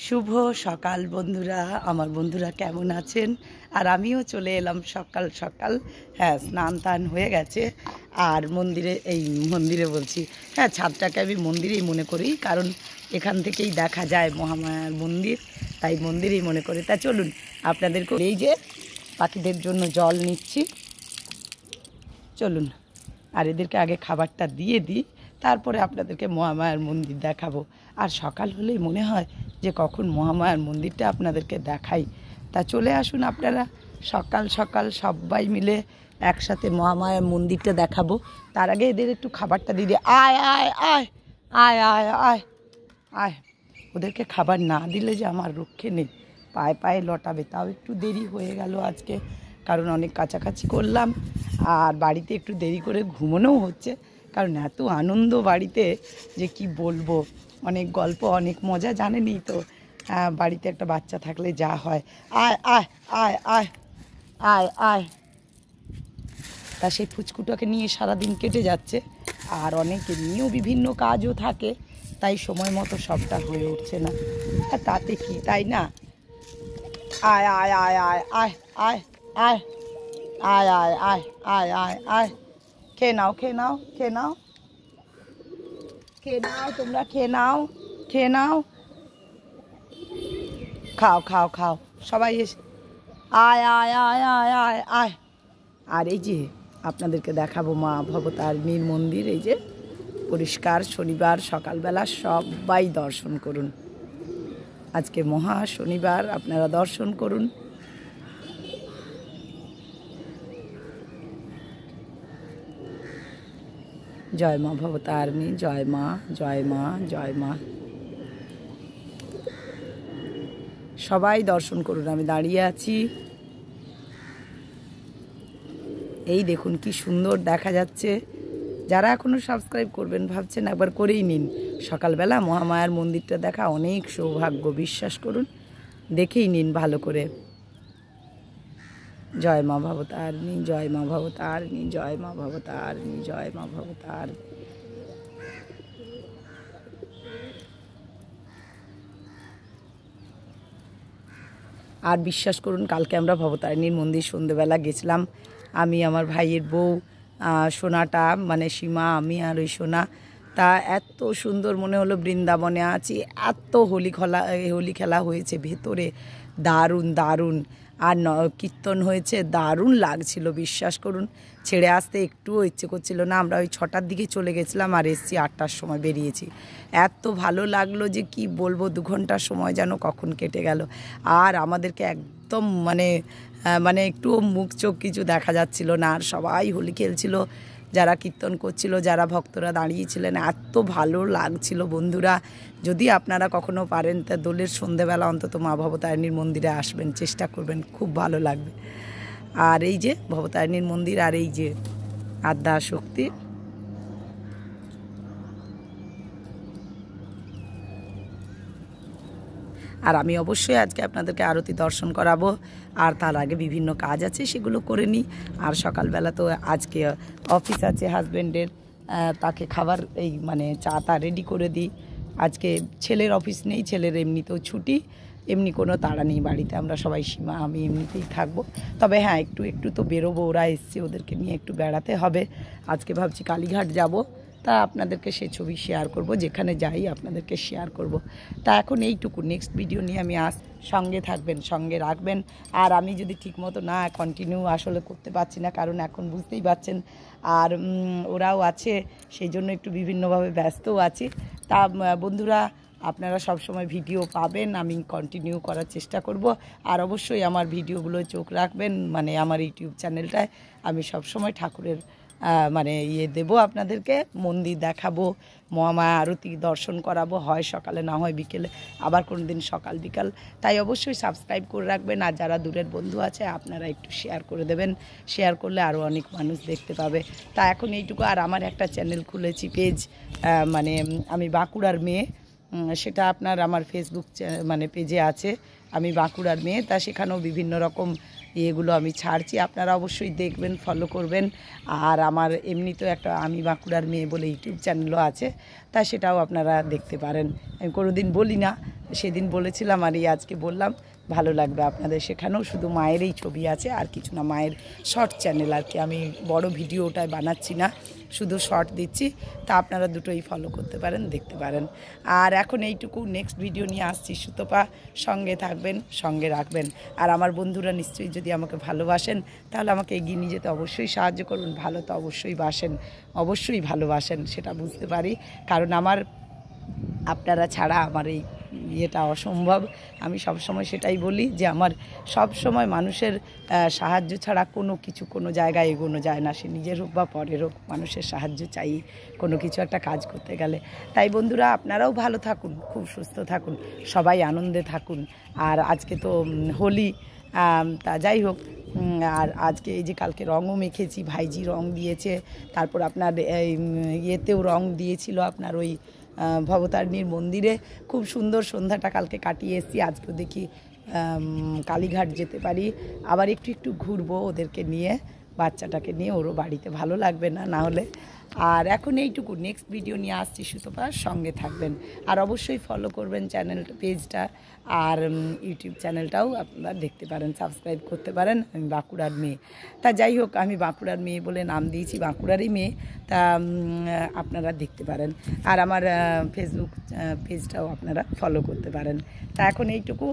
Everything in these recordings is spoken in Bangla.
শুভ সকাল বন্ধুরা, আমার বন্ধুরা কেমন আছেন? আর আমিও চলে এলাম সকাল সকাল। হ্যাঁ, স্নান টান হয়ে গেছে। আর মন্দিরে বলছি, হ্যাঁ, ছাদটাকে আমি মন্দিরেই মনে করি, কারণ এখান থেকেই দেখা যায় মহামায়ার মন্দির, তাই মন্দিরেই মনে করি। তা চলুন আপনাদেরকে এই যে পাখিদের জন্য জল নিচ্ছি, চলুন। আর এদেরকে আগে খাবারটা দিয়ে দিই, তারপরে আপনাদেরকে মহামায়ার মন্দির দেখাবো। আর সকাল হলেই মনে হয় যে কখন মহামায়ার মন্দিরটা আপনাদেরকে দেখাই। তা চলে আসুন আপনারা, সকাল সকাল সবাই মিলে একসাথে মহামায়ার মন্দিরটা দেখাবো। তার আগে এদের একটু খাবারটা দিয়ে দিই। আয় আয় আয় আয় আয় আয় আয়। ওদেরকে খাবার না দিলে যে আমার রক্ষে নেই, পায়ে পায়ে লটাবে। তাও একটু দেরি হয়ে গেল আজকে, কারণ অনেক কাছাকাছি করলাম। আর বাড়িতে একটু দেরি করে ঘুমোনোও হচ্ছে, কারণ এত আনন্দ বাড়িতে যে কি বলবো। অনেক গল্প, অনেক মজা, জানেনই তো বাড়িতে একটা বাচ্চা থাকলে যা হয়। আয় আয় আয় আয় আয় আয়। তা সেই ফুচকুটাকে নিয়ে সারাদিন কেটে যাচ্ছে। আর অনেকে নিয়েও বিভিন্ন কাজও থাকে, তাই সময় মতো সবটা হয়ে উঠছে না। তাতে কি, তাই না? আয় আয় আয় আয় আয় আয় আয় আয় আয় আয় আয় আয় আয়। খেয়ে নাও খেয়ে নাও খেয়ে নাও খেয়ে নাও, তোমরা খেয়ে নাও খেয়ে নাও, খাও খাও খাও সবাই এসে। আয় আয় আয় আয় আয় আয়। আর এই যে আপনাদেরকে দেখাবো মা ভবতারিণীর মন্দির। এই যে পরিষ্কার, শনিবার সকালবেলা সবাই দর্শন করুন। আজকে মহা শনিবার, আপনারা দর্শন করুন। জয় মা ভবতারিণী, জয় মা জয় মা জয় মা। সবাই দর্শন করুন। আমি দাঁড়িয়ে আছি, এই দেখুন কি সুন্দর দেখা যাচ্ছে। যারা এখনও সাবস্ক্রাইব করবেন ভাবছেন, একবার করেই নিন। সকালবেলা মহামায়ার মন্দিরটা দেখা অনেক সৌভাগ্য, বিশ্বাস করুন, দেখেই নিন ভালো করে। জয় মা ভবতারিণী, জয় মা ভবতারিণী, জয় মা ভবতারিণী, জয় মা ভবতারিণী। আর বিশ্বাস করুন, কালকে আমরা ভবতারিণীর মন্দির সন্ধ্যেবেলা গেছিলাম। আমি, আমার ভাইয়ের বউ, সোনাটা মানে সীমা, আমি আর ওই সোনা। তা এত সুন্দর মনে হলো বৃন্দাবনে আছি। এত হোলি খেলা হয়েছে ভেতরে, দারুণ দারুণ। আর কীর্তন হয়েছে, দারুণ লাগছিল, বিশ্বাস করুন। ছেড়ে আসতে একটুও ইচ্ছে করছিল না। আমরা ওই 6টার দিকে চলে গেছিলাম আর এসছি 8টার সময় বেরিয়েছি। এত ভালো লাগলো যে কি বলবো, 2 ঘন্টার সময় যেন কখন কেটে গেল। আর আমাদেরকে একদম মানে একটুও মুখ চোখ কিছু দেখা যাচ্ছিল না। আর সবাই হোলি খেলছিল, যারা কীর্তন করছিল, যারা ভক্তরা দাঁড়িয়েছিলেন, এত ভালো লাগছিল বন্ধুরা। যদি আপনারা কখনো পারেন তা দোলের সন্ধেবেলা অন্তত মা ভবতারিণীর মন্দিরে আসবেন, চেষ্টা করবেন, খুব ভালো লাগবে। আর এই যে ভবতারিণীর মন্দির, আর এই যে আদ্যা শক্তি। আর আমি অবশ্যই আজকে আপনাদেরকে আরতি দর্শন করাবো। আর তার আগে বিভিন্ন কাজ আছে, সেগুলো করে নিই। আর সকালবেলা তো আজকে অফিস আছে হাজব্যান্ডের, তাকে খাবার এই মানে চা তা রেডি করে দিই। আজকে ছেলের অফিস নেই, ছেলের এমনিতেও ছুটি, এমনি কোনো তাড়া নেই বাড়িতে। আমরা সবাই সীমা আমি এমনিতেই থাকবো। তবে হ্যাঁ, একটু একটু তো বেরোবো, ওরা এসছে, ওদেরকে নিয়ে একটু বেড়াতে হবে। আজকে ভাবছি কালীঘাট যাব, তা আপনাদেরকে সে ছবি শেয়ার করব, যেখানে যাই আপনাদেরকে শেয়ার করব। তা এখন এইটুকু, নেক্সট ভিডিও নিয়ে আমি সঙ্গে থাকবেন, সঙ্গে রাখবেন। আর আমি যদি ঠিকমতো না কন্টিনিউ আসলে করতে পারছি না, কারণ এখন বুঝতেই পারছেন আর ওরাও আছে, সেই জন্য একটু বিভিন্নভাবে ব্যস্তও আছি। তা বন্ধুরা, আপনারা সব সময় ভিডিও পাবেন, আমি কন্টিনিউ করার চেষ্টা করব। আর অবশ্যই আমার ভিডিওগুলো চোখ রাখবেন, মানে আমার ইউটিউব চ্যানেলটায় আমি সব সময় ঠাকুরের মানে দেবো, আপনাদেরকে মন্দির দেখাবো, মহামায়া আরতি দর্শন করাবো, হয় সকালে না হয় বিকেলে, আবার কোনো দিন সকাল বিকাল। তাই অবশ্যই সাবস্ক্রাইব করে রাখবেন। আর যারা দূরের বন্ধু আছে আপনারা একটু শেয়ার করে দেবেন, শেয়ার করলে আরও অনেক মানুষ দেখতে পাবে। তা এখন এইটুকু। আর আমার একটা চ্যানেল খুলেছি, পেজ, মানে আমি বাঁকুড়ার মেয়ে, সেটা আপনার আমার ফেসবুক মানে পেজে আছে, আমি বাঁকুড়ার মেয়ে। তা সেখানেও বিভিন্ন রকম এগুলো আমি ছাড়ছি, আপনারা অবশ্যই দেখবেন, ফলো করবেন। আর আমার এমনিতেও একটা আমি বাঁকুড়ার মেয়ে বলে ইউটিউব চ্যানেলও আছে, তা সেটাও আপনারা দেখতে পারেন। আমি কোনো দিন বলি না, সেদিন বলেছিলাম আর এই আজকে বললাম, ভালো লাগবে আপনাদের। সেখানেও শুধু মায়ের এই ছবি আছে, আর কিছু না, মায়ের শর্ট চ্যানেল আর কি, আমি বড় ভিডিওটায় বানাচ্ছি না, শুধু শর্ট দিচ্ছি। তা আপনারা দুটোই ফলো করতে পারেন, দেখতে পারেন। আর এখন এইটুকু, নেক্সট ভিডিও নিয়ে আসছি। সুতপা সঙ্গে থাকবেন, সঙ্গে রাখবেন। আর আমার বন্ধুরা নিশ্চয়ই যদি আমাকে ভালোবাসেন তাহলে আমাকে এগিয়ে নিয়ে যেতে অবশ্যই সাহায্য করবেন। ভালো তো অবশ্যই বাসেন, অবশ্যই ভালোবাসেন, সেটা বুঝতে পারি, কারণ আপনারা ছাড়া আমার এই ইয়েটা অসম্ভব। আমি সবসময় সেটাই বলি যে আমার সব সময় মানুষের সাহায্য ছাড়া কোনো কিছু, কোনো জায়গায় এগোনো যায় না। সে নিজের হোক বা পরের হোক, মানুষের সাহায্য চাই কোনো কিছু একটা কাজ করতে গেলে। তাই বন্ধুরা, আপনারাও ভালো থাকুন, খুব সুস্থ থাকুন, সবাই আনন্দে থাকুন। আর আজকে তো হোলি, তা যাই হোক। আর আজকে এই যে কালকে রঙও মেখেছি, ভাইজি রঙ দিয়েছে, তারপর আপনার এই ইয়েতেও রঙ দিয়েছিল, আপনার ওই ভবতারিণীর মন্দিরে। খুব সুন্দর সন্ধ্যাটা কালকে কাটিয়ে এসেছি। আজকেও দেখি কালীঘাট যেতে পারি, আবার একটু একটু ঘুরবো ওদেরকে নিয়ে, বাচ্চাটাকে নিয়ে। ওরও বাড়িতে ভালো লাগবে না না হলে। আর এখন এইটুকু, নেক্সট ভিডিও নিয়ে আসছি। সুতপার সঙ্গে থাকবেন, আর অবশ্যই ফলো করবেন চ্যানেলটা, পেজটা, আর ইউটিউব চ্যানেলটাও আপনারা দেখতে পারেন, সাবস্ক্রাইব করতে পারেন। আমি বাঁকুড়ার মেয়ে, তা যাই হোক, আমি বাঁকুড়ার মেয়ে বলে নাম দিয়েছি, বাঁকুড়ারই মেয়ে। তা আপনারা দেখতে পারেন, আর আমার ফেসবুক পেজটাও আপনারা ফলো করতে পারেন। তা এখন এইটুকু,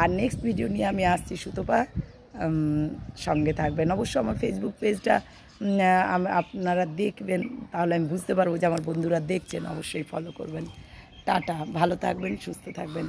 আর নেক্সট ভিডিও নিয়ে আমি আসছি। সুতপা সঙ্গে থাকবেন অবশ্যই। আমার ফেসবুক পেজটা আপনারা দেখবেন, তাহলে আমি বুঝতে পারবো যে আমার বন্ধুরা দেখছেন। অবশ্যই ফলো করবেন। টাটা, ভালো থাকবেন, সুস্থ থাকবেন।